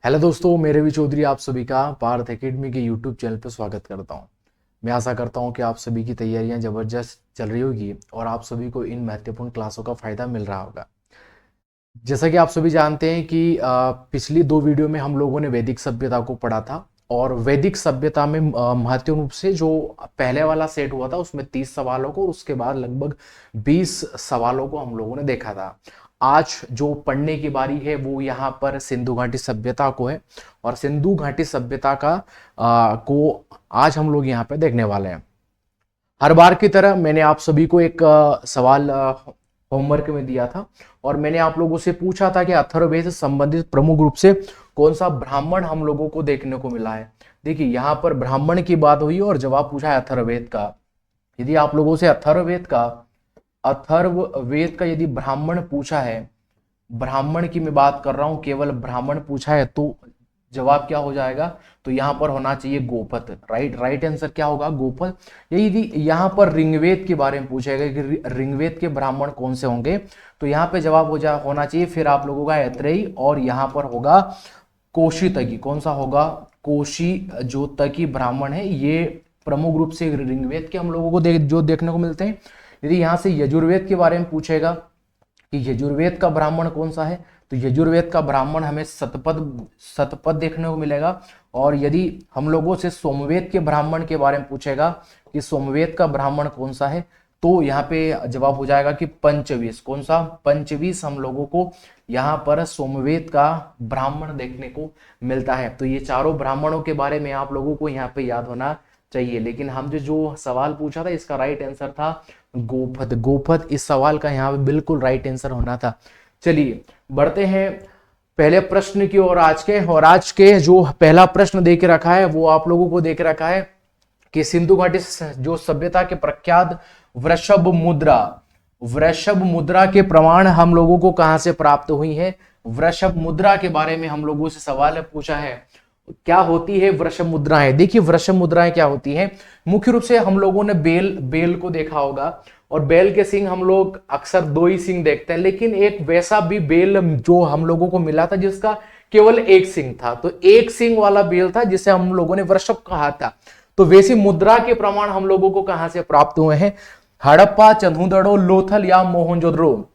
Hello दोस्तों, मेरे भी चौधरी आप सभी का पार्थ एकेडमी के यूट्यूब चैनल पर स्वागत करता हूं। मैं आशा करता हूं कि आप सभी की तैयारियां ज़बरदस्त चल रही होगी और आप सभी को इन महत्वपूर्ण क्लासों का फ़ायदा मिल रहा होगा। जैसा कि आप सभी जानते हैं कि पिछली दो वीडियो में हम लोगों ने वैदिक सभ्यता को पढ़ा था और वैदिक सभ्यता में महत्वपूर्ण रूप से जो पहले वाला सेट हुआ था उसमें 30 सवालों को, उसके बाद लगभग 20 सवालों को हम लोगों ने देखा था। आज जो पढ़ने की बारी है वो यहाँ पर सिंधु घाटी सभ्यता को है और सिंधु घाटी सभ्यता को आज हम लोग यहाँ पे देखने वाले हैं। हर बार की तरह मैंने आप सभी को एक सवाल होमवर्क में दिया था और मैंने आप लोगों से पूछा था कि अथर्ववेद से संबंधित प्रमुख रूप से कौन सा ब्राह्मण हम लोगों को देखने को मिला है। देखिए यहाँ पर ब्राह्मण की बात हुई और जवाब पूछा है अथर्ववेद का। यदि आप लोगों से अथर्ववेद का यदि ब्राह्मण पूछा है, ब्राह्मण की मैं बात कर रहा हूं, केवल ब्राह्मण पूछा है तो जवाब क्या हो जाएगा? तो यहां पर होना चाहिए गोपथ। राइट आंसर क्या होगा? गोपथ। यदि यहां पर ऋग्वेद के बारे में पूछेगा कि ऋग्वेद के ब्राह्मण कौन से होंगे तो यहां पे जवाब होना चाहिए फिर आप लोगों का ऐत्रेयी और यहां पर होगा कोशीतकी। कौन सा होगा? कोशी जो तकी ब्राह्मण है, ये प्रमुख रूप से ऋग्वेद के हम लोगों को जो देखने को मिलते हैं। यदि यहां से यजुर्वेद के बारे में पूछेगा कि यजुर्वेद का ब्राह्मण कौन सा है तो यजुर्वेद का ब्राह्मण हमें सतपथ देखने को मिलेगा। और यदि हम लोगों से सोमवेद के ब्राह्मण के बारे में पूछेगा कि सोमवेद का ब्राह्मण कौन सा है तो यहाँ पे जवाब हो जाएगा कि पंचवीस। कौन सा? पंचवीस हम लोगों को यहाँ पर सोमवेद का ब्राह्मण देखने को मिलता है। तो ये चारों ब्राह्मणों के बारे में आप लोगों को यहाँ पे याद होना चाहिए। लेकिन हम जो सवाल पूछा था इसका राइट आंसर था गोपथ। गोपथ इस सवाल का यहाँ पे बिल्कुल राइट आंसर होना था। चलिए बढ़ते हैं पहले प्रश्न की ओर। आज के जो पहला प्रश्न दे के रखा है वो आप लोगों को दे के रखा है कि सिंधु घाटी जो सभ्यता के प्रख्यात वृषभ मुद्रा के प्रमाण हम लोगों को कहां से प्राप्त हुई है। वृषभ मुद्रा के बारे में हम लोगों से सवाल पूछा है। क्या होती है वृषभ मुद्राएं? देखिए वृषभ मुद्राएं क्या होती है, मुख्य रूप से हम लोगों ने बेल को देखा होगा और बेल के सिंग हम लोग अक्सर दो ही सिंग देखते हैं, लेकिन एक वैसा भी बेल जो हम लोगों को मिला था जिसका केवल एक सिंग था, तो एक सिंग वाला बेल था जिसे हम लोगों ने वृषभ कहा था। तो वैसी मुद्रा के प्रमाण हम लोगों को कहां से प्राप्त हुए हैं? हड़प्पा, चंदूदड़ो, लोथल या मोहनजोदड़ो।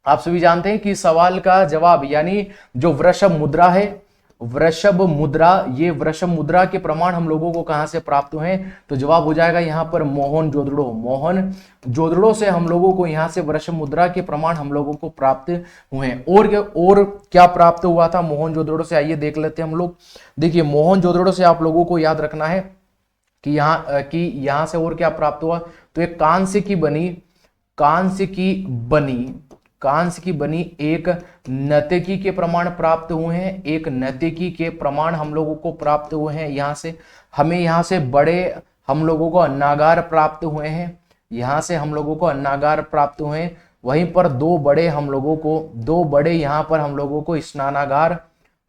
आप सभी जानते हैं कि सवाल का जवाब यानी जो वृषभ मुद्रा है, वृषभ मुद्रा के प्रमाण हम लोगों को कहां से प्राप्त हुए हैं तो जवाब हो जाएगा यहां पर मोहनजोदड़ो से हम लोगों को यहां से वृषभ मुद्रा के प्रमाण हम लोगों को प्राप्त हुए हैं। और क्या प्राप्त हुआ था मोहनजोदड़ो से? आइए देख लेते हैं हम लोग। देखिए मोहनजोदड़ो से आप लोगों को याद रखना है कि यहां से और क्या प्राप्त हुआ तो एक कांस्य की बनी एक नर्तकी के प्रमाण प्राप्त हुए हैं। एक नर्तकी के प्रमाण हम लोगों को प्राप्त हुए हैं। हमें यहाँ से बड़े हम लोगों को अन्नागार प्राप्त हुए हैं। वहीं पर दो बड़े यहाँ पर हम लोगों को स्नानागार,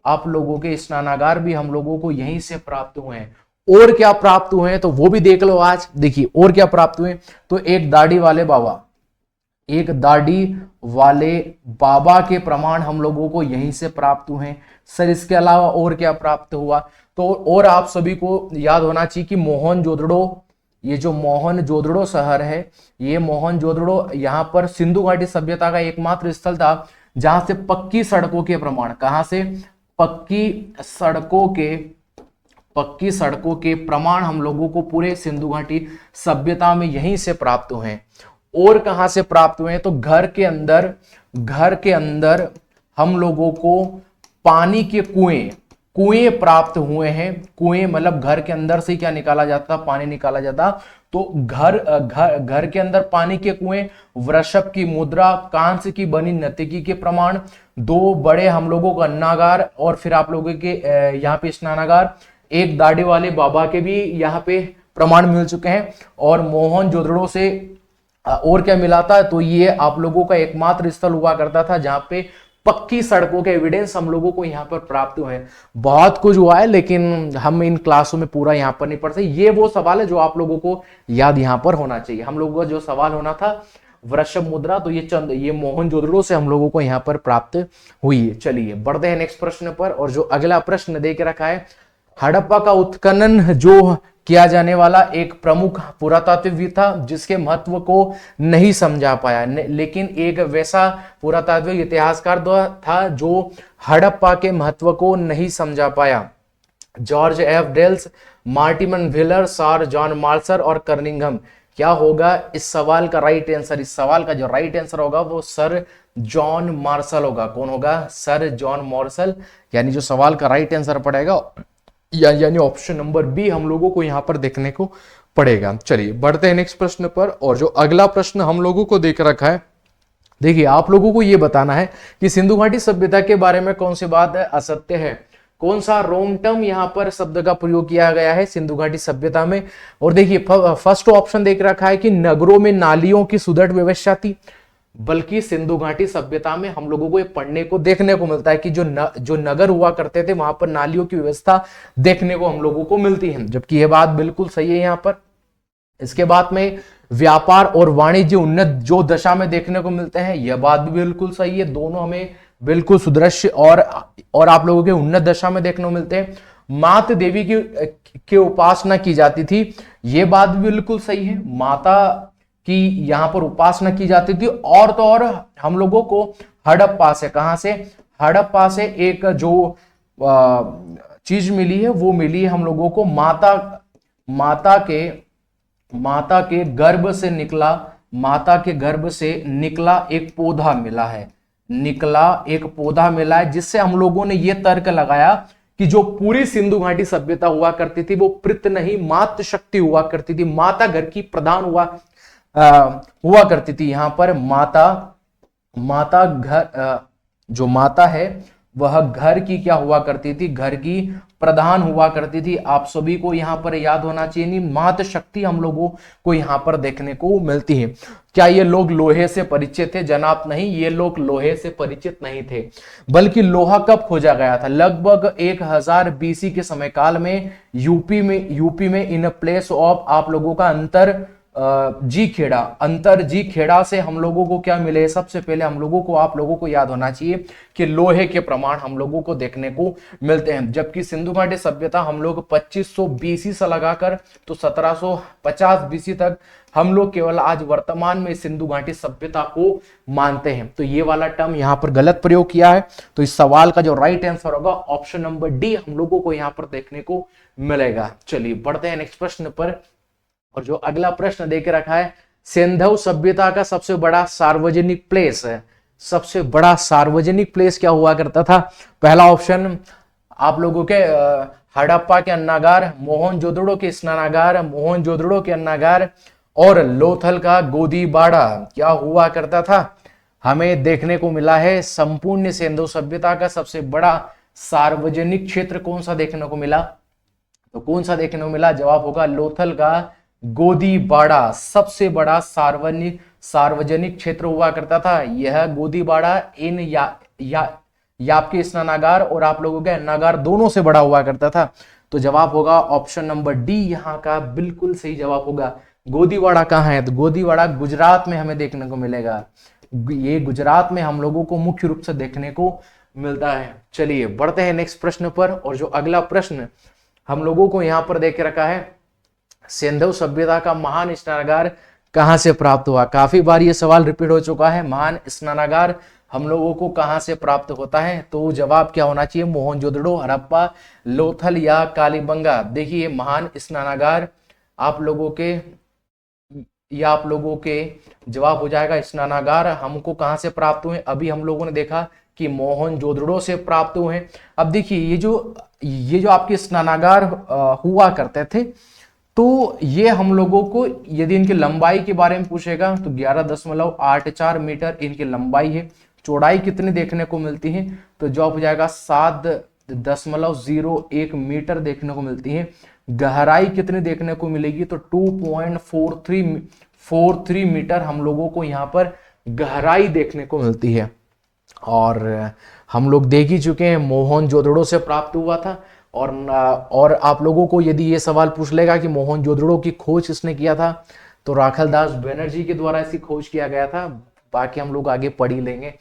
आप लोगों के स्नानागार भी हम लोगों को यहीं से प्राप्त हुए हैं। और क्या प्राप्त हुए हैं तो वो भी देख लो आज। देखिए और क्या प्राप्त हुए तो एक दाढ़ी वाले बाबा के प्रमाण हम लोगों को यहीं से प्राप्त हुए हैं। सर इसके अलावा और क्या प्राप्त हुआ तो और आप सभी को याद होना चाहिए कि मोहनजोदड़ो, ये जो मोहनजोदड़ो शहर है, ये मोहनजोदड़ो यहाँ पर सिंधु घाटी सभ्यता का एकमात्र स्थल था जहां से पक्की सड़कों के प्रमाण, कहां से? पक्की सड़कों के प्रमाण हम लोगों को पूरे सिंधु घाटी सभ्यता में यहीं से प्राप्त हुए हैं। और कहां से प्राप्त हुए हैं तो घर के अंदर हम लोगों को पानी के कुएं प्राप्त हुए हैं। कुएं मतलब घर के अंदर से क्या निकाला जाता? पानी निकाला जाता। तो घर के अंदर पानी के कुएं, वृषभ की मुद्रा, कांस्य की बनी नर्तकी के प्रमाण, दो बड़े हम लोगों का अन्नागार और फिर आप लोगों के यहाँ पे स्नानागार, एक दाढ़ी वाले बाबा के भी यहाँ पे प्रमाण मिल चुके हैं। और मोहनजोदड़ो से और क्या मिला था तो ये आप लोगों का एकमात्र स्थल हुआ करता था जहां पे पक्की सड़कों के एविडेंस हम लोगों को यहाँ पर प्राप्त हुए हैं। बहुत कुछ हुआ है लेकिन हम इन क्लासों में पूरा यहाँ पर नहीं पढ़ सकते। ये वो सवाल है जो आप लोगों को याद यहाँ पर होना चाहिए। हम लोगों का जो सवाल होना था वृषभ मुद्रा, तो ये मोहनजोदड़ो से हम लोगों को यहाँ पर प्राप्त हुई है। चलिए बढ़ते हैं नेक्स्ट प्रश्न पर, और जो अगला प्रश्न दे के रखा है, हड़प्पा का उत्खनन जो किया जाने वाला एक प्रमुख पुरातात्विक था जिसके महत्व को नहीं समझा पाया, लेकिन एक वैसा पुरातात्विक इतिहासकार था जो हड़प्पा के महत्व को नहीं समझा पाया। George F dells, मार्टिमन wheeler, sir John Marshall और कर्निंघम। क्या होगा इस सवाल का राइट आंसर? इस सवाल का जो राइट आंसर होगा वो सर जॉन मार्शल होगा। कौन होगा? Sir John Marshall. यानी जो सवाल का राइट आंसर पड़ेगा यानी ऑप्शन नंबर बी हम लोगों को यहां पर देखने को पड़ेगा। चलिए बढ़ते हैं नेक्स्ट प्रश्न पर, और जो अगला प्रश्न हम लोगों को देख रखा है, देखिए आप लोगों को यह बताना है कि सिंधु घाटी सभ्यता के बारे में कौन सी बात असत्य है। कौन सा रोम टर्म यहां पर शब्द का प्रयोग किया गया है सिंधु घाटी सभ्यता में। और देखिए फर्स्ट ऑप्शन देख रखा है कि नगरों में नालियों की सुदृढ़ व्यवस्था थी, बल्कि सिंधु घाटी सभ्यता में हम लोगों को ये पढ़ने को देखने को मिलता है कि जो नगर हुआ करते थे वहां पर नालियों की व्यवस्था देखने को हम लोगों को मिलती है, जबकि यह बात बिल्कुल सही है यहाँ पर। इसके बाद में व्यापार और वाणिज्य उन्नत जो दशा में देखने को मिलते हैं, यह बात भी बिल्कुल सही है। दोनों हमें बिल्कुल सुदृश्य और आप लोगों के उन्नत दशा में देखने को मिलते हैं। मात देवी की उपासना की जाती थी, यह बात भी बिल्कुल सही है। माता की यहां पर उपासना की जाती थी। और तो और हम लोगों को हड़प्पा से, कहां से? हड़प्पा से एक जो चीज मिली है वो मिली है हम लोगों को माता के गर्भ से निकला एक पौधा मिला है। जिससे हम लोगों ने यह तर्क लगाया कि जो पूरी सिंधु घाटी सभ्यता हुआ करती थी वो प्रित नहीं मातृ शक्ति हुआ करती थी, माता घर की प्रधान हुआ करती थी। यहां पर माता घर जो माता है वह घर की क्या हुआ करती थी? घर की प्रधान हुआ करती थी। आप सभी को यहां पर याद होना चाहिए, मातृ शक्ति हम लोगों को यहां पर देखने को मिलती है। क्या ये लोग लोहे से परिचित थे? जनाब नहीं, ये लोग लोहे से परिचित नहीं थे, बल्कि लोहा कब खोजा गया था? लगभग 1000 बीसी के समय काल में यूपी में इन प्लेस ऑफ आप लोगों का अंतर जी खेड़ा से हम लोगों को क्या मिले? सबसे पहले हम लोगों को आप लोगों को याद होना चाहिए कि लोहे के प्रमाण हम लोगों को देखने को मिलते हैं, जबकि सिंधु घाटी सभ्यता हम लोग 2500 बीसी से लगाकर तो 1750 बीसी तक हम लोग केवल आज वर्तमान में सिंधु घाटी सभ्यता को मानते हैं। तो ये वाला टर्म यहां पर गलत प्रयोग किया है। तो इस सवाल का जो राइट आंसर होगा ऑप्शन नंबर डी हम लोगों को यहां पर देखने को मिलेगा। चलिए बढ़ते हैं नेक्स्ट प्रश्न पर, और जो अगला प्रश्न देके रखा है, सिंधु सभ्यता का सबसे बड़ा सार्वजनिक प्लेस है। सबसे बड़ा सार्वजनिक प्लेस क्या हुआ करता था? पहला ऑप्शन आप लोगों के हड़प्पा के अन्नागार, मोहनजोदड़ो के अन्नागार और लोथल का गोदीबाड़ा क्या हुआ करता था? हमें देखने को मिला है संपूर्ण सिंधु सभ्यता का सबसे बड़ा सार्वजनिक क्षेत्र कौन सा देखने को मिला? तो कौन सा देखने को मिला? जवाब होगा लोथल का गोदीबाड़ा सबसे बड़ा सार्वजनिक क्षेत्र हुआ करता था। यह गोदीबाड़ा इन यापके स्नानागार और आप लोगों के अन्नागार दोनों से बड़ा हुआ करता था। तो जवाब होगा ऑप्शन नंबर डी यहाँ का बिल्कुल सही जवाब होगा। गोदीबाड़ा कहाँ है? तो गोदीबाड़ा गुजरात में हमें देखने को मिलेगा। ये गुजरात में हम लोगों को मुख्य रूप से देखने को मिलता है। चलिए बढ़ते हैं नेक्स्ट प्रश्न पर, और जो अगला प्रश्न हम लोगों को यहाँ पर देख रखा है, सिंधु सभ्यता का महान स्नानागार कहां से प्राप्त हुआ? काफी बार ये सवाल रिपीट हो चुका है। महान स्नानागार हम लोगों को कहां से प्राप्त होता है? तो जवाब क्या होना चाहिए? मोहनजोदड़ो, हड़प्पा, लोथल या कालीबंगा। देखिए महान स्नानागार आप लोगों के जवाब हो जाएगा स्नानागार हमको कहां से प्राप्त हुए? अभी हम लोगों ने देखा कि मोहनजोदड़ो से प्राप्त हुए। अब देखिए ये जो आपके स्नानागार हुआ करते थे, तो ये हम लोगों को यदि इनकी लंबाई के बारे में पूछेगा तो 11.84 मीटर इनकी लंबाई है। चौड़ाई कितनी देखने को मिलती है? तो जवाब हो जाएगा 7.01 मीटर देखने को मिलती है। गहराई कितनी देखने को मिलेगी? तो 2.43 मीटर हम लोगों को यहाँ पर गहराई देखने को मिलती है। और हम लोग देख ही चुके हैं मोहनजोदड़ो से प्राप्त हुआ था। और आप लोगों को यदि ये सवाल पूछ लेगा कि मोहनजोदड़ो की खोज किसने किया था, तो राखाल दास बनर्जी के द्वारा इसकी खोज किया गया था। बाकी हम लोग आगे पढ़ ही लेंगे,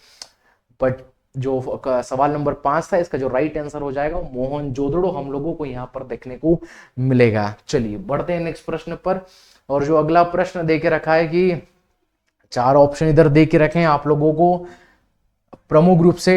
बट जो सवाल नंबर 5 था इसका जो राइट आंसर हो जाएगा वो मोहनजोदड़ो हम लोगों को यहाँ पर देखने को मिलेगा। चलिए बढ़ते हैं नेक्स्ट प्रश्न पर। और जो अगला प्रश्न दे के रखा है कि 4 ऑप्शन इधर दे के रखे हैं आप लोगों को, प्रमुख रूप से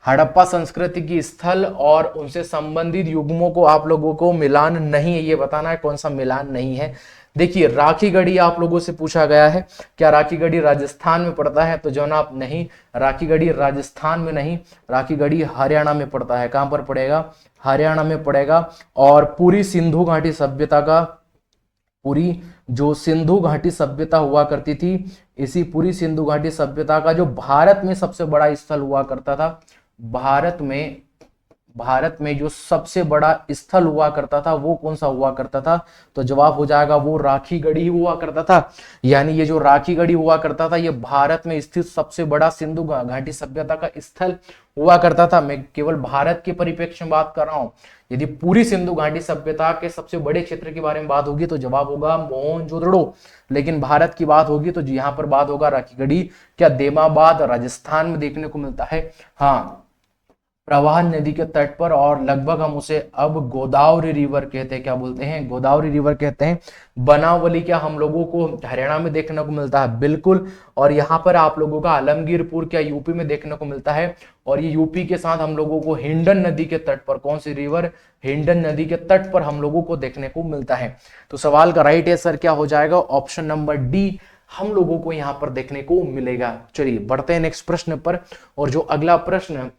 हड़प्पा संस्कृति की स्थल और उनसे संबंधित युग्मों को आप लोगों को मिलान नहीं है, ये बताना है कौन सा मिलान नहीं है। देखिए राखीगढ़ी आप लोगों से पूछा गया है, क्या राखीगढ़ी राजस्थान में पड़ता है? तो जनाब नहीं, राखीगढ़ी राजस्थान में नहीं, राखीगढ़ी हरियाणा में पड़ता है। कहां पर पड़ेगा? हरियाणा में पड़ेगा। और पूरी सिंधु घाटी सभ्यता का, पूरी जो सिंधु घाटी सभ्यता हुआ करती थी, इसी पूरी सिंधु घाटी सभ्यता का जो भारत में सबसे बड़ा स्थल हुआ करता था, भारत में जो सबसे बड़ा स्थल हुआ करता था वो कौन सा हुआ करता था? तो जवाब हो जाएगा वो राखीगढ़ी हुआ करता था। यानी ये जो राखीगढ़ी हुआ करता था ये भारत में स्थित सबसे बड़ा सिंधु घाटी सभ्यता का स्थल हुआ करता था। मैं केवल भारत के परिप्रेक्ष्य में बात कर रहा हूं। यदि पूरी सिंधु घाटी सभ्यता के सबसे बड़े क्षेत्र के बारे में बात होगी तो जवाब होगा मोहनजोदड़ो। लेकिन भारत की बात होगी तो यहाँ पर बात होगा राखीगढ़ी। क्या देमाबाद राजस्थान में देखने को मिलता है? हाँ, प्रवाह नदी के तट पर, और लगभग हम उसे अब गोदावरी रिवर कहते हैं। क्या बोलते हैं? गोदावरी रिवर कहते हैं। बनावली क्या हम लोगों को हरियाणा में देखने को मिलता है? बिल्कुल। और यहाँ पर आप लोगों का आलमगीरपुर क्या यूपी में देखने को मिलता है? और ये यूपी के साथ हम लोगों को हिंडन नदी के तट पर, कौन सी रिवर? हिंडन नदी के तट पर हम लोगों को देखने को मिलता है। तो सवाल का राइट आंसर क्या हो जाएगा? ऑप्शन नंबर डी हम लोगों को यहाँ पर देखने को मिलेगा। चलिए बढ़ते हैं नेक्स्ट प्रश्न पर। और जो अगला प्रश्न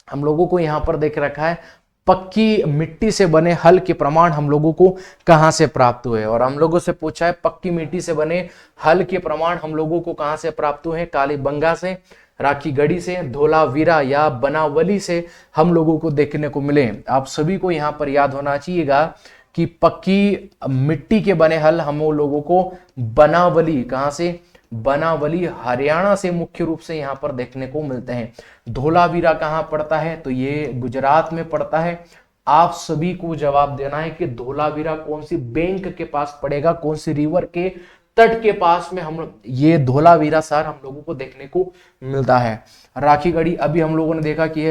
हम लोगों को यहां पर देख रखा है, पक्की मिट्टी से बने हल के प्रमाण हम लोगों को कहां से प्राप्त हुए? और हम लोगों से पूछा है पक्की मिट्टी से बने हल के प्रमाण हम लोगों को कहां से प्राप्त हुए? कालीबंगा से, राखीगढ़ी से, धोलावीरा या बनावली से हम लोगों को देखने को मिले। आप सभी को यहां पर याद होना चाहिएगा कि पक्की मिट्टी के बने हल हम लोगों को बनावली, कहां से? बनावली हरियाणा से मुख्य रूप से यहां पर देखने को मिलते हैं। धोलावीरा कहां पड़ता है? तो ये गुजरात में पड़ता है। आप सभी को जवाब देना है कि धोलावीरा कौन सी बैंक के पास पड़ेगा, कौन सी रिवर के तट के पास में हम ये धोलावीरा शहर हम लोगों को देखने को मिलता है। राखीगढ़ी अभी हम लोगों ने देखा कि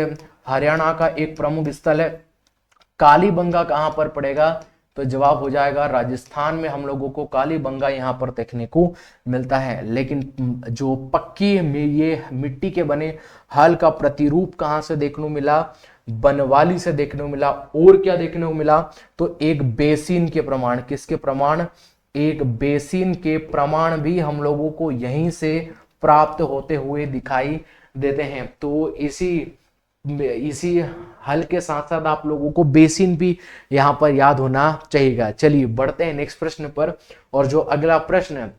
हरियाणा का एक प्रमुख स्थल है। कालीबंगा कहां पर पड़ेगा? तो जवाब हो जाएगा राजस्थान में हम लोगों को कालीबंगा यहाँ पर देखने को मिलता है। लेकिन जो पक्की ये मिट्टी के बने हल का प्रतिरूप कहाँ से देखने को मिला? बनवाली से देखने को मिला। और क्या देखने को मिला? तो एक बेसिन के प्रमाण, किसके प्रमाण? एक बेसिन के प्रमाण भी हम लोगों को यहीं से प्राप्त होते हुए दिखाई देते हैं। तो इसी हल के साथ साथ आप लोगों को बेसिन भी यहां पर याद होना चाहिएगा। चलिए बढ़ते हैं नेक्स्ट प्रश्न पर। और जो अगला प्रश्न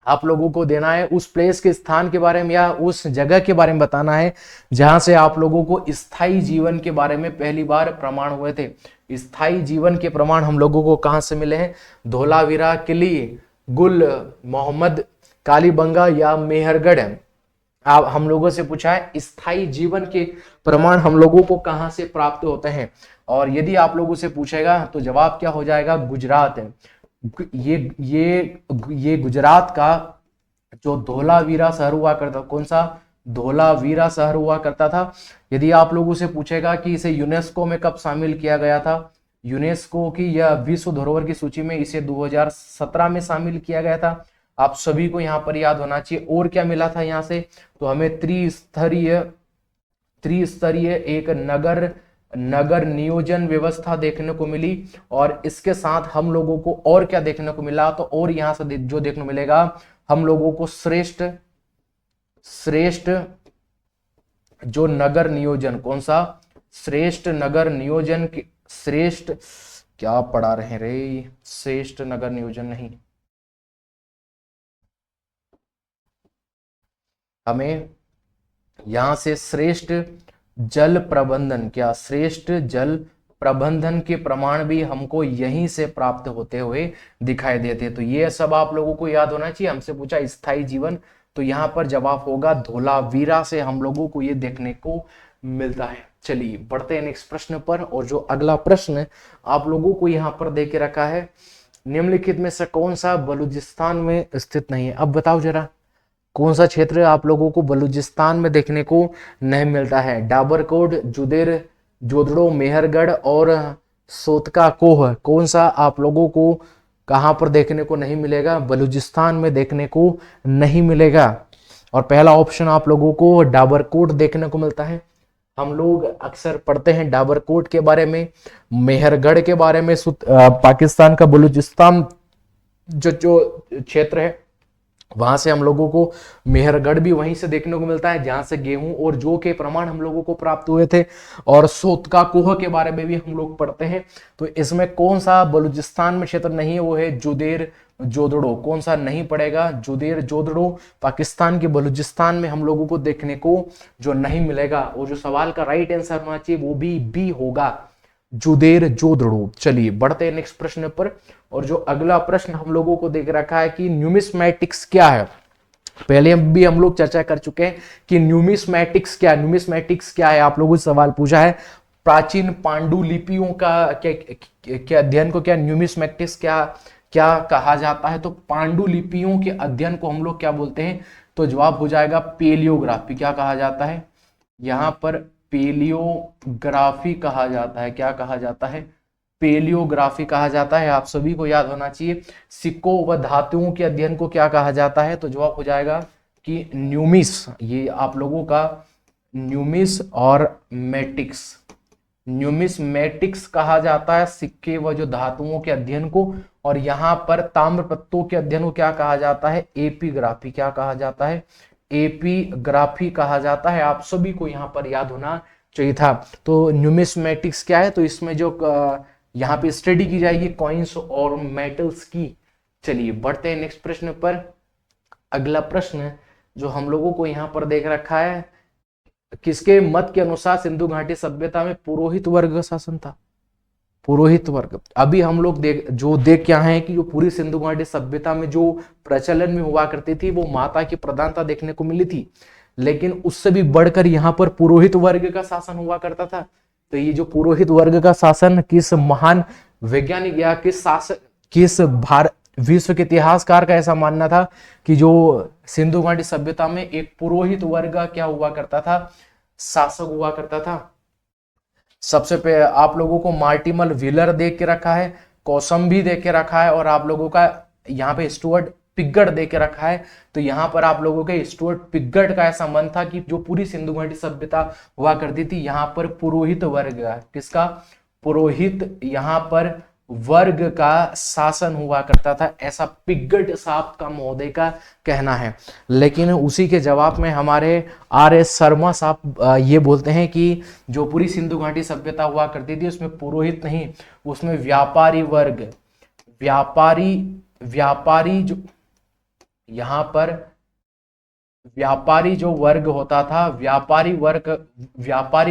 आप लोगों को देना है उस प्लेस के स्थान के बारे में या उस जगह के बारे में बताना है जहां से आप लोगों को स्थायी जीवन के बारे में पहली बार प्रमाण हुए थे। स्थायी जीवन के प्रमाण हम लोगों को कहां से मिले हैं? धोलावीरा, किली, गुल मोहम्मद, कालीबंगा या मेहरगढ़। आप हम लोगों से पूछा है स्थायी जीवन के प्रमाण हम लोगों को कहां से प्राप्त होते हैं। और यदि आप लोगों से पूछेगा तो जवाब क्या हो जाएगा? गुजरात है। ये गुजरात का जो धोलावीरा शहर हुआ करता, कौन सा? धोलावीरा शहर हुआ करता था। यदि आप लोगों से पूछेगा कि इसे यूनेस्को में कब शामिल किया गया था, यूनेस्को की या विश्व धरोहर की सूची में इसे 2017 में शामिल किया गया था। आप सभी को यहाँ पर याद होना चाहिए। और क्या मिला था यहाँ से? तो हमें त्रिस्तरीय एक नगर नियोजन व्यवस्था देखने को मिली। और इसके साथ हम लोगों को और क्या देखने को मिला? तो और यहाँ से जो देखने को मिलेगा हम लोगों को श्रेष्ठ जो नगर नियोजन, कौन सा? श्रेष्ठ नगर नियोजन की श्रेष्ठ, क्या पढ़ा रहे रे? श्रेष्ठ नगर नियोजन नहीं, हमें यहां से श्रेष्ठ जल प्रबंधन, क्या श्रेष्ठ जल प्रबंधन के प्रमाण भी हमको यहीं से प्राप्त होते हुए दिखाई देते। तो ये सब आप लोगों को याद होना चाहिए। हमसे पूछा स्थायी जीवन, तो यहां पर जवाब होगा धोलावीरा से हम लोगों को ये देखने को मिलता है। चलिए बढ़ते हैं नेक्स्ट प्रश्न पर। और जो अगला प्रश्न आप लोगों को यहाँ पर दे के रखा है, निम्नलिखित में से कौन सा बलूचिस्तान में स्थित नहीं है? अब बताओ जरा, कौन सा क्षेत्र आप लोगों को बलूचिस्तान में देखने को नहीं मिलता है? डाबरकोट, जुदेर, जोधड़ो, मेहरगढ़ और सोतका कोह, कौन सा आप लोगों को कहां पर देखने को नहीं मिलेगा? बलूचिस्तान में देखने को नहीं मिलेगा। और पहला ऑप्शन आप लोगों को डाबरकोट देखने को मिलता है। हम लोग अक्सर पढ़ते हैं डाबरकोट के बारे में, मेहरगढ़ के बारे में। पाकिस्तान का बलूचिस्तान जो जो क्षेत्र है वहां से हम लोगों को मेहरगढ़ भी वहीं से देखने को मिलता है जहां से गेहूं और जौ के प्रमाण हम लोगों को प्राप्त हुए थे। और सोतका कोह के बारे में भी हम लोग पढ़ते हैं। तो इसमें कौन सा बलूचिस्तान में क्षेत्र नहीं है? वो है जुदेर जोधड़ो। कौन सा नहीं पड़ेगा? जुदेर जोधड़ो पाकिस्तान के बलूचिस्तान में हम लोगों को देखने को जो नहीं मिलेगा। और जो सवाल का राइट आंसर होना चाहिए वो भी बी होगा, जुदेर जोधड़ो। चलिए बढ़ते हैं नेक्स्ट प्रश्न पर। और जो अगला प्रश्न हम लोगों को देख रखा है कि न्यूमिस्मैटिक्स क्या है। पहले हम लोग चर्चा कर चुके हैं कि न्यूमिस्मैटिक्स क्या है। आप लोगों से सवाल पूछा है प्राचीन पांडुलिपियों का क्या अध्ययन को क्या न्यूमिस्मैटिक्स क्या कहा जाता है? तो पांडुलिपियों के अध्ययन को हम लोग क्या बोलते हैं? तो जवाब हो जाएगा पेलियोग्राफी। क्या कहा जाता है? यहां पर पेलियोग्राफी कहा जाता है। क्या कहा जाता है? पेलियोग्राफी कहा जाता है। आप सभी को याद होना चाहिए। सिक्कों व धातुओं के अध्ययन को क्या कहा जाता है? तो जवाब हो जाएगा कि न्यूमिस। ये आप लोगों का न्यूमिस और मैटिक्स, न्यूमिस्मेटिक्स कहा जाता है सिक्के व जो धातुओं के अध्ययन को। और यहाँ पर ताम्र पत्तों के अध्ययन को क्या कहा जाता है? एपीग्राफी। क्या कहा जाता है? एपीग्राफी कहा जाता है। आप सभी को यहाँ पर याद होना चाहिए था। तो न्यूमिस्मेटिक्स क्या है? तो इसमें जो यहाँ पे स्टडी की जाएगी कॉइन्स और मेटल्स की। चलिए बढ़ते हैं नेक्स्ट प्रश्न पर। अगला प्रश्न जो हम लोगों को यहाँ पर देख रखा है, किसके मत के अनुसार सिंधु घाटी सभ्यता में पुरोहित वर्ग का शासन था? पुरोहित वर्ग। अभी हम लोग देख क्या है कि जो पूरी सिंधु घाटी सभ्यता में जो प्रचलन में हुआ करती थी वो माता की प्रधानता देखने को मिली थी, लेकिन उससे भी बढ़कर यहाँ पर पुरोहित वर्ग का शासन हुआ करता था। तो ये जो पुरोहित वर्ग का शासन किस महान वैज्ञानिक या किस विश्व के इतिहासकार का ऐसा मानना था कि जो सिंधु घाटी सभ्यता में एक पुरोहित वर्ग का क्या हुआ करता था? शासक हुआ करता था। सबसे पहले आप लोगों को मार्टिमल व्हीलर देख के रखा है, कौसम्बी देख के रखा है, और आप लोगों का यहाँ पे स्टुअर्ट पिगट दे के रखा है। तो यहाँ पर आप लोगों के स्टुअर्ट पिगट का ऐसा मन था कि जो पूरी सिंधु घाटी सभ्यता हुआ करती थी यहाँ पर पुरोहित वर्ग का, किसका? पुरोहित यहाँ पर वर्ग का शासन हुआ करता था, ऐसा पिगट साहब का महोदय का कहना है। लेकिन उसी के जवाब में हमारे R.S. शर्मा साहब ये बोलते हैं कि जो पूरी सिंधु घाटी सभ्यता हुआ करती थी उसमें पुरोहित नहीं, उसमें व्यापारी वर्ग, व्यापारी जो यहाँ पर व्यापारी जो वर्ग होता था, व्यापारी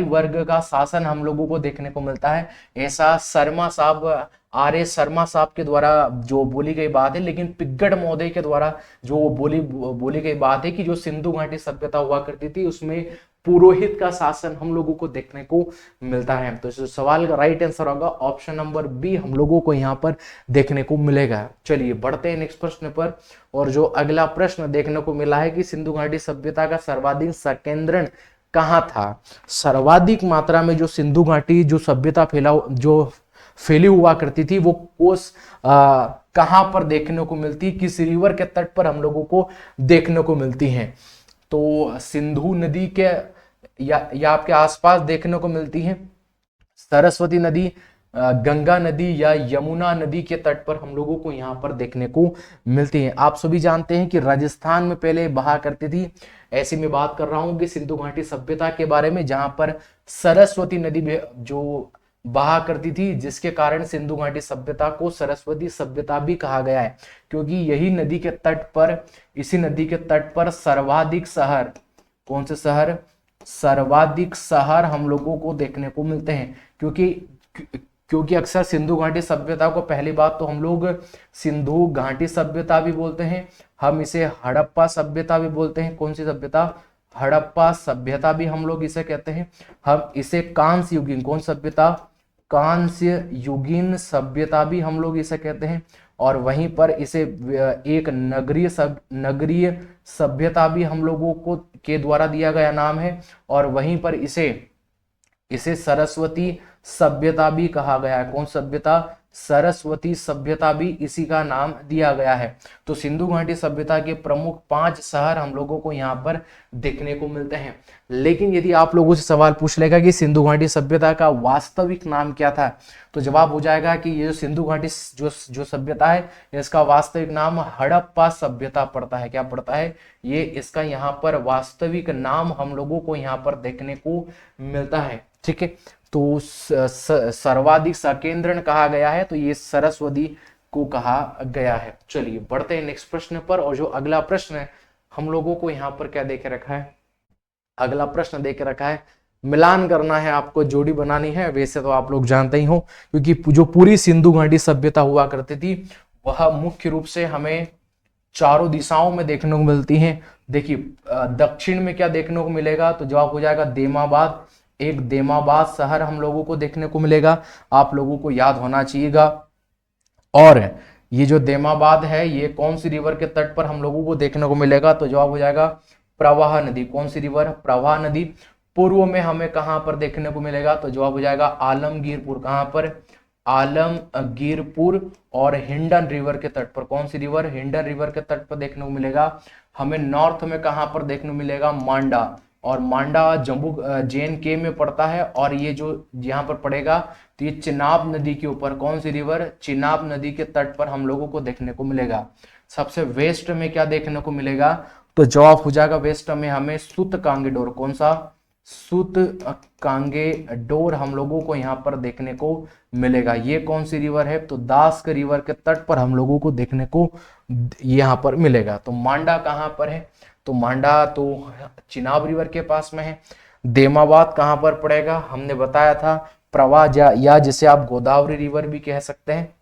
वर्ग का शासन हम लोगों को देखने को मिलता है। ऐसा शर्मा साहब, R.S. शर्मा साहब के द्वारा जो बोली गई बात है। लेकिन पिगट महोदय के द्वारा जो बोली गई बात है कि जो सिंधु घाटी सभ्यता हुआ करती थी उसमें पुरोहित का शासन हम लोगों को देखने को मिलता है। तो इस सवाल का राइट आंसर होगा ऑप्शन नंबर बी, हम लोगों को यहाँ पर देखने को मिलेगा। चलिए बढ़ते हैं नेक्स्ट प्रश्न पर। और जो अगला प्रश्न देखने को मिला है कि सिंधु घाटी सभ्यता का सर्वाधिक संकेंद्रण कहाँ था? सर्वाधिक मात्रा में जो सिंधु घाटी जो सभ्यता फैली हुआ करती थी वो कोस कहां पर देखने को मिलती? किस रिवर के तट पर हम लोगों को देखने को मिलती हैं? तो सिंधु नदी के या आपके आसपास देखने को मिलती हैं, सरस्वती नदी, गंगा नदी या यमुना नदी के तट पर हम लोगों को यहाँ पर देखने को मिलती हैं। आप सभी जानते हैं कि राजस्थान में पहले बहा करती थी। ऐसी मैं बात कर रहा हूं कि सिंधु घाटी सभ्यता के बारे में, जहां पर सरस्वती नदी जो बहा करती थी, जिसके कारण सिंधु घाटी सभ्यता को सरस्वती सभ्यता भी कहा गया है, क्योंकि यही नदी के तट पर, इसी नदी के तट पर सर्वाधिक शहर, कौन से शहर? सर्वाधिक शहर हम लोगों को देखने को मिलते हैं। क्योंकि अक्सर सिंधु घाटी सभ्यता को पहली बात तो हम लोग सिंधु घाटी सभ्यता भी बोलते हैं, हम इसे हड़प्पा सभ्यता भी बोलते हैं। कौन सी सभ्यता? हड़प्पा सभ्यता भी हम लोग इसे कहते हैं। हम इसे कांस्य युगीन, कौन सभ्यता? कांस्य युगीन सभ्यता भी हम लोग इसे कहते हैं, और वहीं पर इसे एक नगरीय सभ्यता भी हम लोगों को के द्वारा दिया गया नाम है, और वहीं पर इसे सरस्वती सभ्यता भी कहा गया है। कौन सभ्यता? सरस्वती सभ्यता भी इसी का नाम दिया गया है। तो सिंधु घाटी सभ्यता के प्रमुख 5 शहर हम लोगों को यहाँ पर देखने को मिलते हैं। लेकिन यदि आप लोगों से सवाल पूछ लेगा कि सिंधु घाटी सभ्यता का वास्तविक नाम क्या था, तो जवाब हो जाएगा कि ये जो सिंधु घाटी जो सभ्यता है, इसका वास्तविक नाम हड़प्पा सभ्यता पड़ता है। क्या पड़ता है? ये इसका यहाँ पर वास्तविक नाम हम लोगों को यहाँ पर देखने को मिलता है। ठीक है, तो सर्वाधिक संकेंद्रण कहा गया है, तो ये सरस्वती को कहा गया है। चलिए बढ़ते हैं नेक्स्ट प्रश्न पर, और जो अगला प्रश्न है हम लोगों को यहाँ पर क्या देके रखा है? अगला प्रश्न देके रखा है, मिलान करना है, आपको जोड़ी बनानी है। वैसे तो आप लोग जानते ही हो, क्योंकि जो पूरी सिंधु घाटी सभ्यता हुआ करती थी वह मुख्य रूप से हमें चारों दिशाओं में देखने को मिलती है। देखिए दक्षिण में क्या देखने को मिलेगा, तो जवाब हो जाएगा देमाबाद। एक देमाबाद शहर हम लोगों को देखने को मिलेगा, आप लोगों को याद होना चाहिएगा। और ये जो देमाबाद है, ये कौन सी रिवर के तट पर हम लोगों को देखने को मिलेगा, तो जवाब हो जाएगा प्रवाह नदी। कौन सी रिवर? प्रवाह नदी। पूर्व में हमें कहां पर देखने को मिलेगा, तो जवाब हो जाएगा आलमगीरपुर। कहां पर? आलमगीरपुर। और हिंडन रिवर के तट पर। कौन सी रिवर? हिंडन रिवर के तट पर देखने को मिलेगा। हमें नॉर्थ में कहां पर देखने को मिलेगा? मांडा। और मांडा जम्मू JNK में पड़ता है, और ये जो यहाँ पर पड़ेगा तो ये चिनाब नदी के ऊपर। कौन सी रिवर? चिनाब नदी के तट पर हम लोगों को देखने को मिलेगा। सबसे वेस्ट में क्या देखने को मिलेगा, तो जवाब हो जाएगा वेस्ट में हमें सुत कांगेडोर। कौन सा? सुत कांगेडोर हम लोगों को यहाँ पर देखने को मिलेगा। ये कौन सी रिवर है, तो दास्क रिवर के तट पर हम लोगों को देखने को यहाँ पर मिलेगा। तो मांडा कहाँ पर है, तो मांडा तो चिनाब रिवर के पास में है। देमाबाद कहां पर पड़ेगा, हमने बताया था प्रवाह या जिसे आप गोदावरी रिवर भी कह सकते हैं।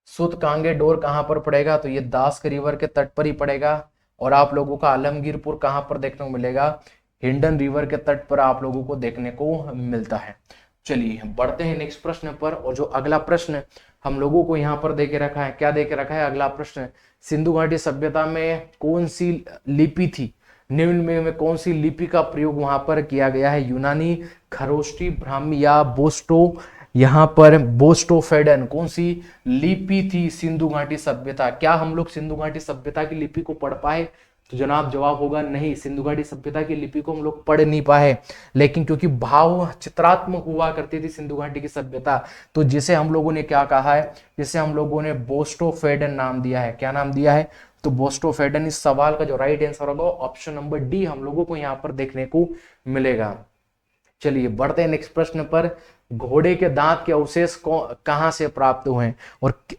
सुत कांगेडोर कहां पर पड़ेगा, तो ये दास्क रिवर के तट पर ही पड़ेगा। और आप लोगों का आलमगीरपुर कहां पर देखने को मिलेगा? हिंडन रिवर के तट पर आप लोगों को देखने को मिलता है। चलिए बढ़ते हैं नेक्स्ट प्रश्न पर, और जो अगला प्रश्न हम लोगों को यहाँ पर देके रखा है, क्या देके रखा है अगला प्रश्न? सिंधु घाटी सभ्यता में कौन सी लिपि थी? निम्न में कौन सी लिपि का प्रयोग वहां पर किया गया है? यूनानी, खरोष्टी, ब्राह्मी या बोस्टो? यहाँ पर बोस्टोफेडन कौन सी लिपि थी सिंधु घाटी सभ्यता? क्या हम लोग सिंधु घाटी सभ्यता की लिपि को पढ़ पाए? तो जनाब जवाब होगा नहीं, सिंधु घाटी सभ्यता की लिपि को हम लोग पढ़ नहीं पाए। लेकिन क्योंकि भाव चित्रात्मक हुआ करती थी सिंधु घाटी की सभ्यता, तो जिसे हम लोगों ने क्या कहा है, जिसे हम लोगों ने बोस्टोफेडन नाम दिया है। क्या नाम दिया है? तो बोस्टोफेडन। इस सवाल का जो राइट आंसर होगा ऑप्शन नंबर डी हम लोगों को यहाँ पर देखने को मिलेगा। चलिए बढ़ते हैं नेक्स्ट प्रश्न पर। घोड़े के दांत के अवशेष को कहां से प्राप्त हुए हैं,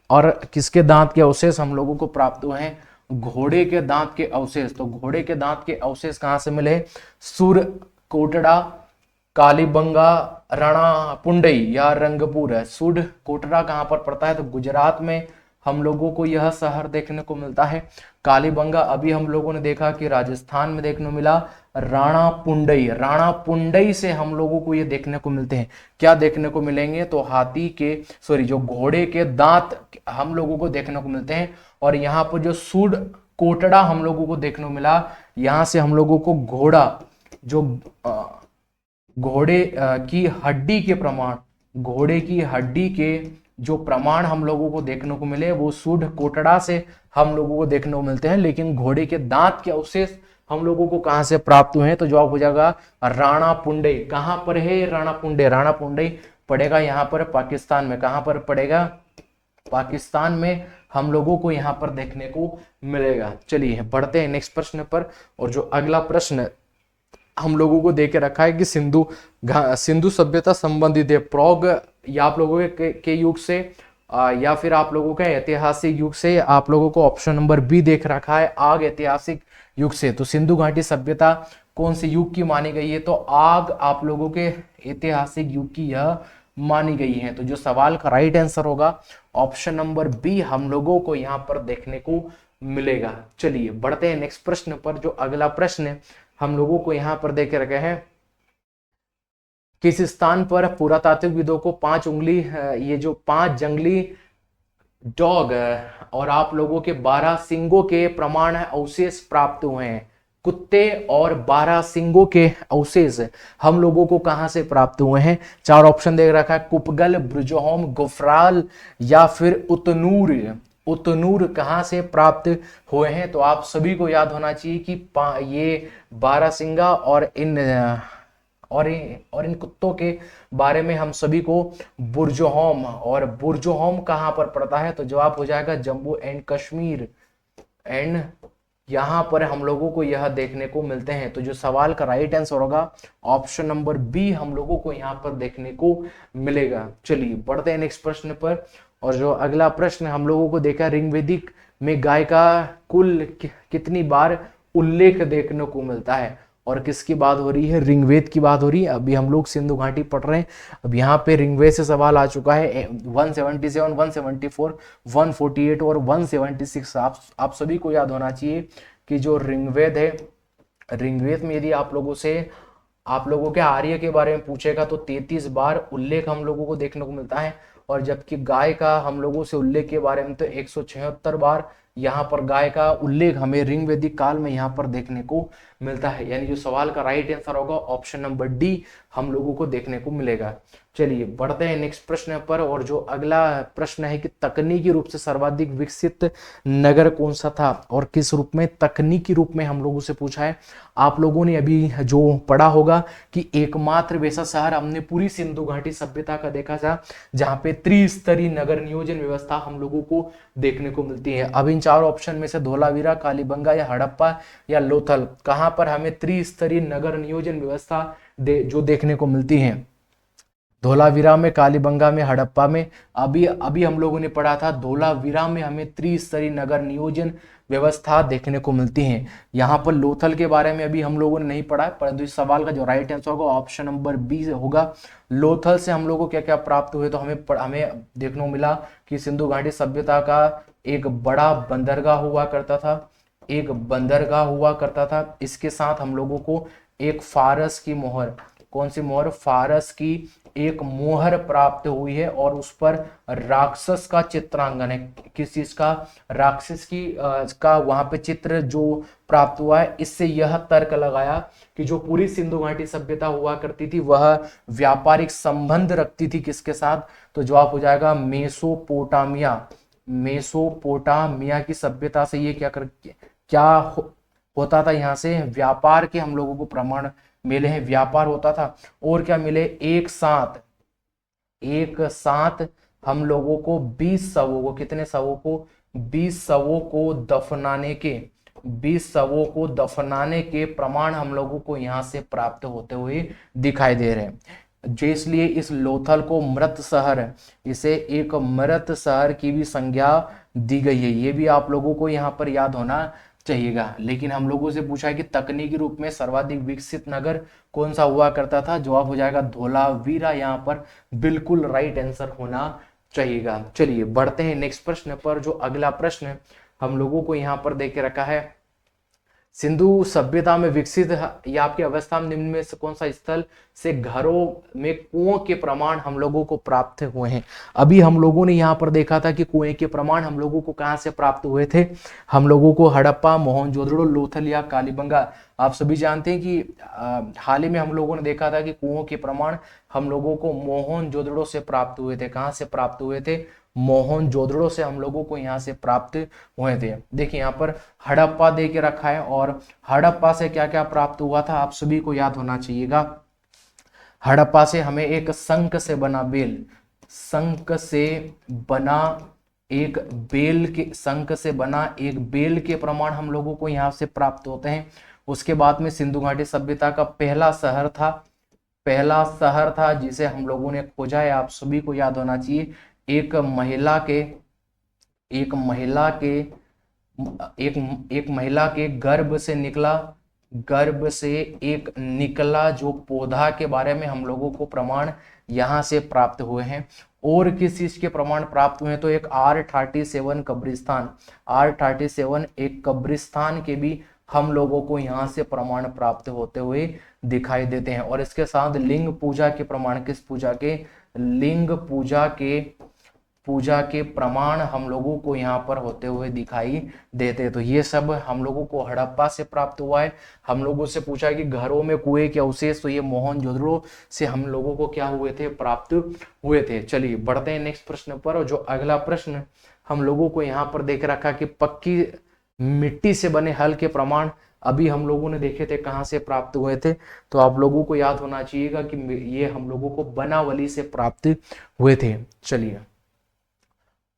और किसके दांत के अवशेष हम लोगों को प्राप्त हुए हैं? घोड़े के दांत के अवशेष। तो घोड़े के दांत के अवशेष कहां से मिले? सुर कोटड़ा, कालीबंगा, राणापुंडई या रंगपुर है। सुड कोटड़ा कहां पर पड़ता है? तो गुजरात में हम लोगों को यह शहर देखने को मिलता है। कालीबंगा अभी हम लोगों ने देखा कि राजस्थान में देखने को मिला। राणापुंडई से हम लोगों को ये देखने को मिलते हैं। क्या देखने को मिलेंगे? तो जो घोड़े के दांत हम लोगों को देखने को मिलते हैं। और यहाँ पर जो सुड कोटड़ा हम लोगों को देखने को मिला, यहाँ से हम लोगों को घोड़े की हड्डी के प्रमाण, घोड़े की हड्डी के जो प्रमाण हम लोगों को देखने को मिले वो सुड कोटड़ा से हम लोगों को देखने को मिलते हैं। लेकिन घोड़े के दांत के अवशेष हम लोगों को कहां से प्राप्त हुए हैं? तो जवाब हो जाएगा राणापुंडई। कहां पर है राणापुंडई? राणापुंडई पड़ेगा यहाँ पर पाकिस्तान में। कहां पर पड़ेगा? पाकिस्तान में हम लोगों को यहाँ पर देखने को मिलेगा। चलिए बढ़ते हैं नेक्स्ट प्रश्न पर, और जो अगला प्रश्न हम लोगों को देके रखा है कि सिंधु सभ्यता संबंधित है प्रौग या आप लोगों के युग से या फिर आप लोगों का ऐतिहासिक युग से। आप लोगों को ऑप्शन नंबर बी देख रखा है आग ऐतिहासिक युग से। तो सिंधु घाटी सभ्यता कौन से युग की मानी गई है? तो आग आप लोगों के ऐतिहासिक युग की यह मानी गई है। तो जो सवाल का राइट आंसर होगा ऑप्शन नंबर बी हम लोगों को यहाँ पर देखने को मिलेगा। चलिए बढ़ते हैं नेक्स्ट प्रश्न पर। जो अगला प्रश्न हम लोगों को यहाँ पर देख रखे हैं, किस स्थान पर पुरातात्विकविदों को 5 उंगली ये जो 5 जंगली डॉग और आप लोगों के 12 सिंगों के प्रमाण अवशेष प्राप्त हुए हैं? कुत्ते और 12 सिंगों के अवशेष हम लोगों को कहां से प्राप्त हुए हैं? 4 ऑप्शन दे रखा है, कुपगल, ब्रुजोहोम, गुफराल या फिर उतनूर। उतनूर कहां से प्राप्त हुए हैं? तो आप सभी को याद होना चाहिए कि ये 12 सिंगा और इन कुत्तों के बारे में हम सभी को बुर्जोहोम, और बुर्जोहोम कहां पर पड़ता है? तो जवाब हो जाएगा जम्मू एंड कश्मीर। एंड यहां पर हम लोगों को यह देखने को मिलते हैं। तो जो सवाल का राइट आंसर होगा ऑप्शन नंबर बी हम लोगों को यहां पर देखने को मिलेगा। चलिए बढ़ते हैं नेक्स्ट प्रश्न पर। और जो अगला प्रश्न हम लोगों को देखा, ऋग्वेदिक में गाय का कुल कितनी बार उल्लेख देखने को मिलता है? और किसकी बात हो रही है? ऋग्वेद की बात हो रही है। अभी हम लोग सिंधु घाटी पढ़ रहे हैं। अब यहाँ पे ऋग्वेद से सवाल आ चुका है 177, 174, 148 और 176। आप सभी को याद होना चाहिए कि जो ऋग्वेद है, ऋग्वेद में यदि आप लोगों के आर्य के बारे में पूछेगा तो 33 बार उल्लेख हम लोगों को देखने को मिलता है। और जबकि गाय का हम लोगों से उल्लेख के बारे में तो 176 बार यहाँ पर गाय का उल्लेख हमें ऋग्वेदिक काल में यहाँ पर देखने को मिलता है। यानी जो सवाल का राइट आंसर होगा ऑप्शन नंबर डी हम लोगों को देखने को मिलेगा। चलिए बढ़ते हैं नेक्स्ट प्रश्न पर। और जो अगला प्रश्न है कि तकनीकी रूप से सर्वाधिक विकसित नगर कौन सा था? और किस रूप में? तकनीकी रूप में हम लोगों से पूछा है। आप लोगों ने अभी जो पढ़ा होगा कि एकमात्र वैसा शहर हमने पूरी सिंधु घाटी सभ्यता का देखा था जहां पे त्रिस्तरीय नगर नियोजन व्यवस्था हम लोगों को देखने को मिलती है। अब इन 4 ऑप्शन में से धोलावीरा, कालीबंगा या हड़प्पा या लोथल, कहां पर हमें त्रिस्तरीय नगर नियोजन व्यवस्था जो देखने को मिलती है? धोलावीरा में, कालीबंगा में, हड़प्पा में। अभी हम लोगों ने पढ़ा था धोलावीरा में हमें त्रिस्तरीय नगर नियोजन व्यवस्था देखने को मिलती है। यहाँ पर लोथल के बारे में अभी हम लोगों ने नहीं पढ़ा, परंतु इस सवाल का जो राइट आंसर होगा ऑप्शन नंबर बी होगा। लोथल से हम लोगों को क्या क्या प्राप्त हुए? तो हमें देखने को मिला कि सिंधु घाटी सभ्यता का एक बड़ा बंदरगाह हुआ करता था। इसके साथ हम लोगों को एक फारस की मोहर, कौन सी मोहर? फारस की एक मोहर प्राप्त हुई है और उस पर राक्षस का चित्रांकन है। किस चीज का? राक्षस का वहां पे चित्र जो प्राप्त हुआ है। इससे यह तर्क लगाया कि जो पूरी सिंधु घाटी सभ्यता हुआ करती थी वह व्यापारिक संबंध रखती थी किसके साथ? तो जवाब हो जाएगा मेसोपोटामिया की सभ्यता से। ये होता था? यहाँ से व्यापार के हम लोगों को प्रमाण मिले हैं, व्यापार होता था। और क्या मिले? एक साथ हम लोगों को 20 शवों को, कितने शवों को? 20 शवों को दफनाने के प्रमाण हम लोगों को यहाँ से प्राप्त होते हुए दिखाई दे रहे हैं। जो इसलिए इस लोथल को इसे एक मृत शहर की भी संज्ञा दी गई है। ये भी आप लोगों को यहाँ पर याद होना चाहिएगा। लेकिन हम लोगों से पूछा है कि तकनीकी रूप में सर्वाधिक विकसित नगर कौन सा हुआ करता था? जवाब हो जाएगा धोलावीरा। यहाँ पर बिल्कुल राइट आंसर होना चाहिएगा। चलिए बढ़ते हैं नेक्स्ट प्रश्न पर। जो अगला प्रश्न हम लोगों को यहाँ पर देख के रखा है, सिंधु सभ्यता में विकसित या आपकी अवस्था में निम्न में से कौन सा स्थल से घरों में कुओं के प्रमाण हम लोगों को प्राप्त हुए हैं? अभी हम लोगों ने यहाँ पर देखा था कि कुएं के प्रमाण हम लोगों को कहाँ से प्राप्त हुए थे? हम लोगों को हड़प्पा, मोहनजोदड़ो, लोथल या कालीबंगा। आप सभी जानते हैं कि हाल ही में हम लोगों ने देखा था कि कुओं के प्रमाण हम लोगों को मोहनजोदड़ो से प्राप्त हुए थे। कहाँ से प्राप्त हुए थे? मोहनजोदड़ो से हम लोगों को यहाँ से प्राप्त हुए थे। देखिए यहाँ पर हड़प्पा दे के रखा है और हड़प्पा से क्या क्या प्राप्त हुआ था आप सभी को याद होना चाहिएगा। हड़प्पा से हमें एक शंख से बना एक बेल के प्रमाण हम लोगों को यहाँ से प्राप्त होते हैं। उसके बाद में सिंधु घाटी सभ्यता का पहला शहर था जिसे हम लोगों ने खोजा है। आप सभी को याद होना चाहिए एक महिला के गर्भ से एक निकला जो पौधा के बारे में हम लोगों को प्रमाण यहाँ से प्राप्त हुए हैं। और किस चीज के प्रमाण प्राप्त हुए हैं? तो एक R37 कब्रिस्तान, R37 एक कब्रिस्तान के भी हम लोगों को यहाँ से प्रमाण प्राप्त होते हुए दिखाई देते हैं। और इसके साथ लिंग पूजा के प्रमाण, किस पूजा के, लिंग पूजा के प्रमाण हम लोगों को यहाँ पर होते हुए दिखाई देते हैं। तो ये सब हम लोगों को हड़प्पा से प्राप्त हुआ है। हम लोगों से पूछा कि घरों में कुएं के अवशेष, तो ये मोहनजोदड़ो से हम लोगों को क्या हुए थे, प्राप्त हुए थे। चलिए बढ़ते हैं नेक्स्ट प्रश्न पर। और जो अगला प्रश्न हम लोगों को यहाँ पर देख रखा कि पक्की मिट्टी से बने हल के प्रमाण अभी हम लोगों ने देखे थे कहाँ से प्राप्त हुए थे। तो आप लोगों को याद होना चाहिएगा कि ये हम लोगों को बनावली से प्राप्त हुए थे। चलिए,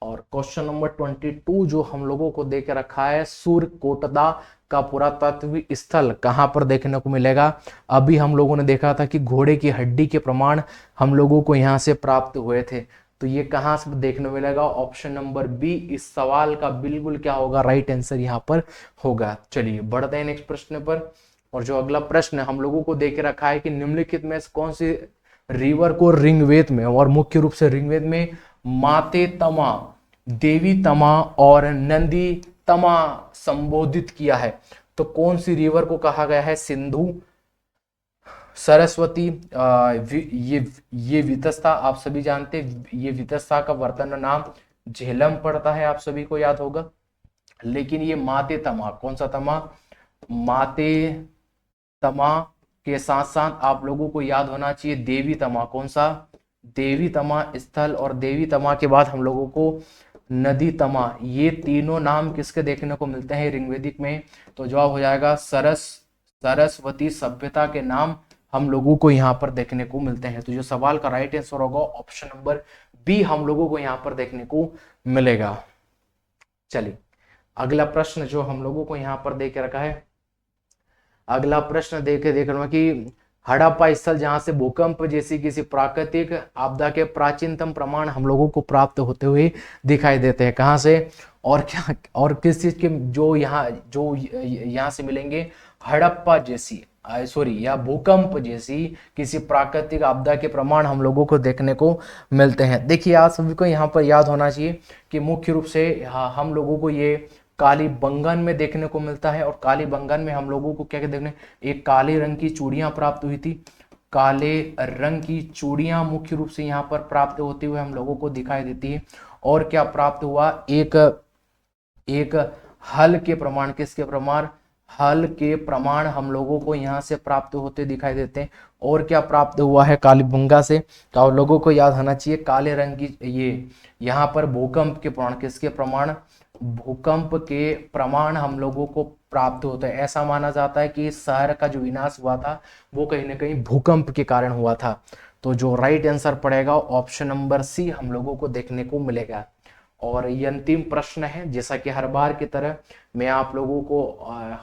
और क्वेश्चन नंबर 22 जो हम लोगों को देख रखा है, सूर्यकोटदा का पुरातत्व स्थल कहां पर देखने को मिलेगा। अभी हम लोगों ने देखा था कि घोड़े की हड्डी के प्रमाण हम लोगों को यहां से प्राप्त हुए थे। तो ये कहां से देखने को मिलेगा, ऑप्शन नंबर बी इस सवाल का बिल्कुल क्या होगा, राइट आंसर यहां पर होगा। चलिए बढ़ते हैं नेक्स्ट प्रश्न पर। और जो अगला प्रश्न हम लोगों को देख रखा है कि निम्नलिखित में कौन सी रिवर को ऋग्वेद में, और मुख्य रूप से ऋग्वेद में माते तमा, देवी तमा और नंदी तमा संबोधित किया है। तो कौन सी रिवर को कहा गया है, सिंधु, सरस्वती, ये वितस्ता आप सभी जानते हैं, ये वितस्ता का वर्तमान नाम झेलम पड़ता है, आप सभी को याद होगा। लेकिन ये माते तमा, कौन सा तमा, माते तमा के साथ साथ आप लोगों को याद होना चाहिए देवी तमा, कौन सा, देवी तमा स्थल। और देवी तमा के बाद हम लोगों को नदी तमा, ये तीनों नाम किसके देखने को मिलते हैं ऋग्वेदिक में। तो जवाब हो जाएगा सरस्वती सभ्यता के नाम हम लोगों को यहाँ पर देखने को मिलते हैं। तो जो सवाल का राइट आंसर होगा ऑप्शन नंबर बी हम लोगों को यहाँ पर देखने को मिलेगा। चलिए अगला प्रश्न जो हम लोगों को यहाँ पर देख रखा है, अगला प्रश्न देख रहा हूं कि हड़प्पा स्थल जहां से भूकंप जैसी किसी प्राकृतिक आपदा के प्राचीनतम प्रमाण हम लोगों को प्राप्त होते हुए दिखाई देते हैं, कहां से और क्या, और किस चीज के, जो यहाँ से मिलेंगे, हड़प्पा जैसी या भूकंप जैसी किसी प्राकृतिक आपदा के प्रमाण हम लोगों को देखने को मिलते हैं। देखिए आप सभी को यहाँ पर याद होना चाहिए कि मुख्य रूप से हम लोगों को ये कालीबंगन में देखने को मिलता है। और कालीबंगन में हम लोगों को क्या देखने, एक काले रंग की चूड़ियां प्राप्त हुई थी, काले रंग की चूड़ियां मुख्य रूप से यहाँ पर प्राप्त होते हुए हम लोगों को दिखाई देती है। और क्या प्राप्त हुआ, एक हल के प्रमाण, किसके प्रमाण, हल के प्रमाण हम लोगों को यहाँ से प्राप्त होते दिखाई देते हैं। और क्या प्राप्त हुआ है कालीबंगा से, तो आप लोगों को याद होना चाहिए काले रंग की, ये यहाँ पर भूकंप के प्रमाण, किसके प्रमाण, भूकंप के प्रमाण हम लोगों को प्राप्त होता है। ऐसा माना जाता है कि इस शहर का जो विनाश हुआ था वो कहीं ना कहीं भूकंप के कारण हुआ था। तो जो राइट आंसर पड़ेगा ऑप्शन नंबर सी हम लोगों को देखने को मिलेगा। और ये अंतिम प्रश्न है, जैसा कि हर बार की तरह मैं आप लोगों को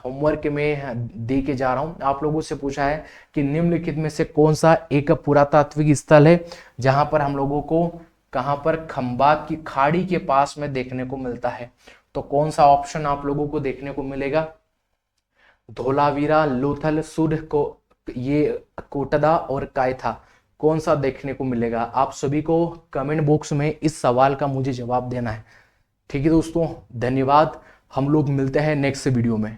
होमवर्क में दे के जा रहा हूं। आप लोगों से पूछा है कि निम्नलिखित में से कौन सा एक पुरातात्विक स्थल है जहां पर हम लोगों को, कहां पर, खंबात की खाड़ी के पास में देखने को मिलता है। तो कौन सा ऑप्शन आप लोगों को देखने को मिलेगा, धोलावीरा, लोथल, सूर्य को, ये कोटदा और कायथा, कौन सा देखने को मिलेगा। आप सभी को कमेंट बॉक्स में इस सवाल का मुझे जवाब देना है। ठीक है दोस्तों, धन्यवाद। हम लोग मिलते हैं नेक्स्ट वीडियो में।